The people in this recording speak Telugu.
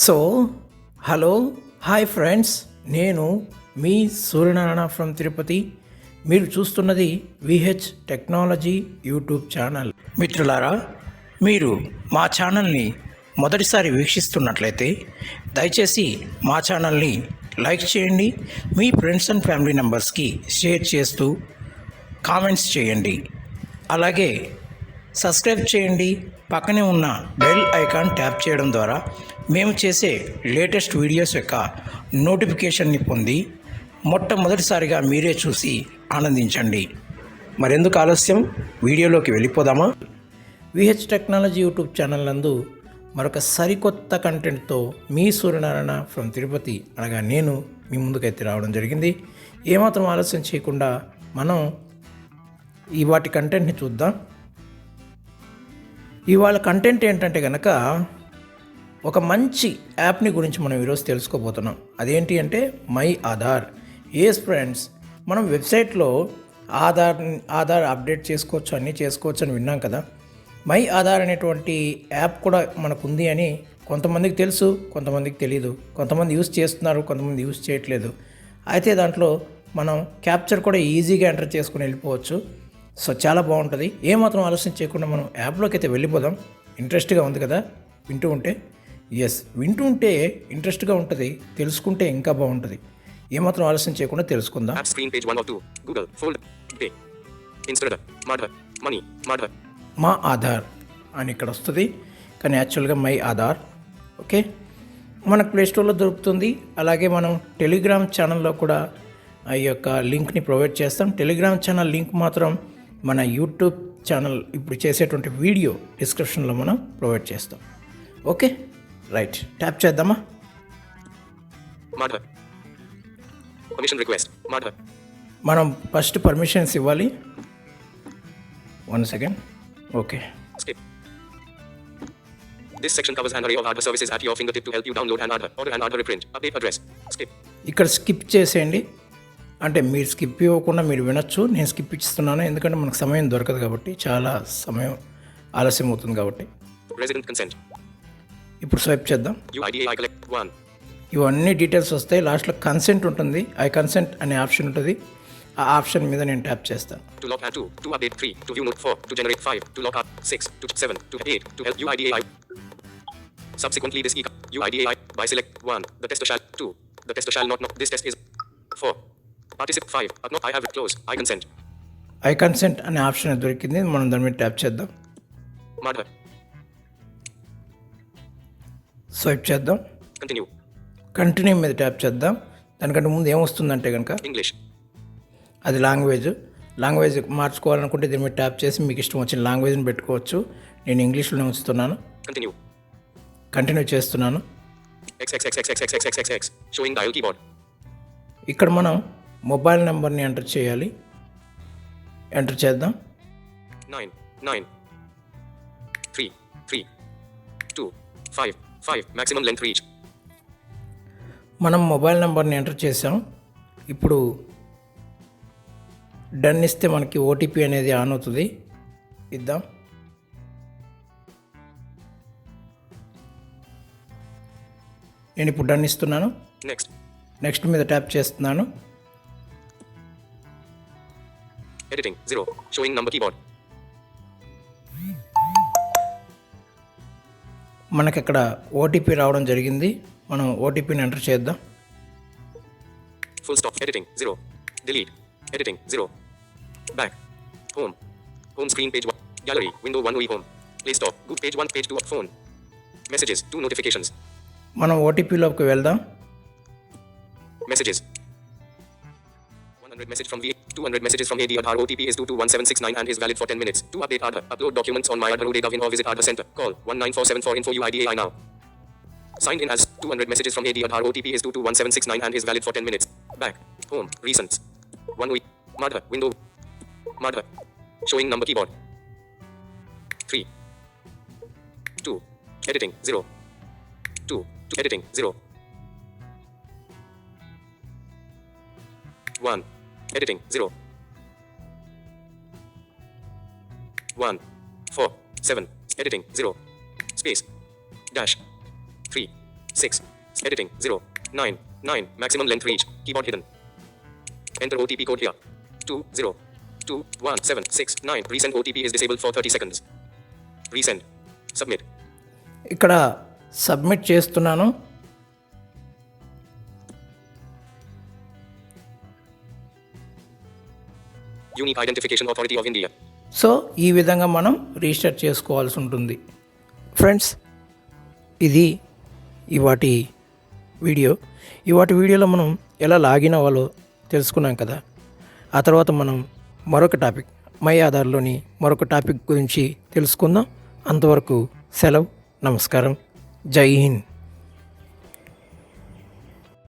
సో హలో హాయ్ ఫ్రెండ్స్, నేను మీ సూర్యనారాయణ ఫ్రమ్ తిరుపతి. మీరు చూస్తున్నది విహెచ్ టెక్నాలజీ యూట్యూబ్ ఛానల్. మిత్రులారా, మీరు మా ఛానల్ని మొదటిసారి వీక్షిస్తున్నట్లయితే దయచేసి మా ఛానల్ని లైక్ చేయండి, మీ ఫ్రెండ్స్ అండ్ ఫ్యామిలీ మెంబర్స్కి షేర్ చేస్తూ కామెంట్స్ చేయండి. అలాగే సబ్స్క్రైబ్ చేయండి. పక్కనే ఉన్న బెల్ ఐకాన్ ట్యాప్ చేయడం ద్వారా మేము చేసే లేటెస్ట్ వీడియోస్ యొక్క నోటిఫికేషన్ని పొంది మొట్టమొదటిసారిగా మీరే చూసి ఆనందించండి. మరెందుకు ఆలస్యం, వీడియోలోకి వెళ్ళిపోదామా? విహెచ్ టెక్నాలజీ యూట్యూబ్ ఛానల్ నందు మరొక సరికొత్త కంటెంట్తో మీ సూర్యనారాయణ ఫ్రమ్ తిరుపతి అనగా నేను మీ ముందుకైతే రావడం జరిగింది. ఏమాత్రం ఆలస్యం చేయకుండా మనం వాటి కంటెంట్ని చూద్దాం. ఇవాళ కంటెంట్ ఏంటంటే కనుక ఒక మంచి యాప్ని గురించి మనం ఈరోజు తెలుసుకోబోతున్నాం. అదేంటి అంటే మై ఆధార్. ఎస్ ఫ్రెండ్స్, మనం వెబ్సైట్లో ఆధార్ అప్డేట్ చేసుకోవచ్చు, అన్నీ చేసుకోవచ్చు అని విన్నాం కదా. మై ఆధార్ అనేటువంటి యాప్ కూడా మనకు ఉంది అని కొంతమందికి తెలుసు, కొంతమందికి తెలియదు. కొంతమంది యూజ్ చేస్తున్నారు, కొంతమంది యూజ్ చేయట్లేదు. అయితే దాంట్లో మనం క్యాప్చర్ కూడా ఈజీగా ఎంటర్ చేసుకుని వెళ్ళిపోవచ్చు. సో చాలా బాగుంటుంది. ఏమాత్రం ఆలస్యం చేయకుండా మనం యాప్లోకి అయితే వెళ్ళిపోదాం. ఇంట్రెస్ట్గా ఉంది కదా వింటూ ఉంటే. వింటూ ఉంటే ఇంట్రెస్ట్గా ఉంటుంది, తెలుసుకుంటే ఇంకా బాగుంటుంది. ఏమాత్రం ఆలస్యం చేయకుండా తెలుసుకుందాం. మా ఆధార్ అని ఇక్కడ వస్తుంది, కానీ యాక్చువల్గా మై ఆధార్. ఓకే, మనకు ప్లేస్టోర్లో దొరుకుతుంది. అలాగే మనం టెలిగ్రామ్ ఛానల్లో కూడా ఈ యొక్క లింక్ని ప్రొవైడ్ చేస్తాం. టెలిగ్రామ్ ఛానల్ లింక్ మాత్రం మన యూట్యూబ్ ఛానల్ ఇప్పుడు చేసేటువంటి వీడియో డిస్క్రిప్షన్లో మనం ప్రొవైడ్ చేస్తాం. ఓకే రైట్, ట్యాప్ చేద్దామా? మనం ఫస్ట్ పర్మిషన్స్ ఇవ్వాలి. 1 second. Okay. This section covers an array of Aadhaar services at your fingertip to help you download an Aadhaar, order an Aadhaar reprint, update address. Skip. ఇక్కడ స్కిప్ చేసేయండి. అంటే మీరు స్కిప్ ఇవ్వకుండా మీరు వినొచ్చు. నేను స్కిప్ ఇస్తున్నాను ఎందుకంటే మనకు సమయం దొరకదు కాబట్టి, చాలా సమయం ఆలస్యం అవుతుంది కాబట్టి. Resident consent. ఇప్పుడు స్వైప్ చేద్దాం. UIDAI collect 1. ఇవన్నీ డీటెయిల్స్ వస్తాయి. లాస్ట్లో కన్సెంట్ ఉంటుంది. ఐ కన్సెంట్ అనే ఆప్షన్ ఉంటుంది. ఆ ఆప్షన్ మీద నేను ట్యాప్ చేస్తాను. To lock and 2, to update 3, to view note 4, to generate 5, to lock 6, to 7, to 8, to help UIDAI. Subsequently this UIDAI by select 1. The tester shall 2. The tester shall not know. This test is 4. Participant 5. No, I have it closed. I consent. I consent అనే ఆప్షన్ దొరికింది. మనం దాని మీద ట్యాప్ చేద్దాం. Madhur. స్వైప్ చేద్దాం. Continue. కంటిన్యూ మీద ట్యాప్ చేద్దాం. దానికంటే ముందు ఏమొస్తుందంటే కనుక English. అది లాంగ్వేజ్ మార్చుకోవాలనుకుంటే దీని మీద ట్యాప్ చేసి మీకు ఇష్టం వచ్చిన లాంగ్వేజ్ని పెట్టుకోవచ్చు. నేను ఇంగ్లీష్లోనే ఉంచుతున్నాను. Continue. కంటిన్యూ చేస్తున్నాను. XXXXXXXXX. Showing dial keyboard. ఇక్కడ మనం మొబైల్ నెంబర్ని ఎంటర్ చేయాలి. ఎంటర్ చేద్దాం. 9 9 3 3 2 5 5. Maximum length reach. మనం మొబైల్ నెంబర్ని ఎంటర్ చేసాం. ఇప్పుడు డన్ ఇస్తే మనకి ఓటీపీ అనేది ఆన్ అవుతుంది. ఇద్దాం. నేను ఇప్పుడు డన్ ఇస్తున్నాను. నెక్స్ట్ మీద ట్యాప్ చేస్తున్నాను. Editing 0. Showing number keyboard. మనకి ఇక్కడ ఓటీపీ రావడం జరిగింది. మనం ఓటీపీని ఎంటర్ చేద్దాం. Full stop. Editing 0. Delete. Editing 0. Back. Home. Home screen page 1. Gallery. Window 1 UI home. Play stop. Good page 1 page 2 phone. Messages 2 notifications. మనం ఓటీపీలోకి వెళ్దాం. Messages. 100 message from V. 200 messages from AD Aadhaar. OTP is 221769 and is valid for 10 minutes. To update Aadhaar, upload documents on myAadhaar.gov.in or visit Aadhaar Center. Call 19474 info UIDAI now. Signed in as 200 messages from AD Aadhaar. OTP is 221769 and is valid for 10 minutes. Back. Home. Recents. 1 week. Madhur. Window. Madhur. Showing number keyboard. 3 2. Editing 0 2. To editing 0 1. Editing 0 1 4 7. Editing 0 space dash 3 6. Editing 0. 9. 9. Maximum length reach. Keyboard hidden. Enter OTP code here. 2 0 2 1 7 6 9. Resend OTP is disabled for 30 seconds. Resend. Submit. ఇక్కడ సబ్మిట్ చేస్తున్నాను. Unique Identification Authority of India. So ఈ విధంగా మనం రిజిస్టర్ చేసుకోవాల్సి ఉంటుంది. ఫ్రెండ్స్, ఇది ఇవాటి వీడియోలో మనం ఎలా లాగిన్ అవ్వాలో తెలుసుకున్నాం కదా. ఆ తర్వాత మనం మరొక టాపిక్ మై ఆధార్లోని మరొక టాపిక్ గురించి తెలుసుకుందాం. అంతవరకు సెలవు. నమస్కారం. జై హింద్.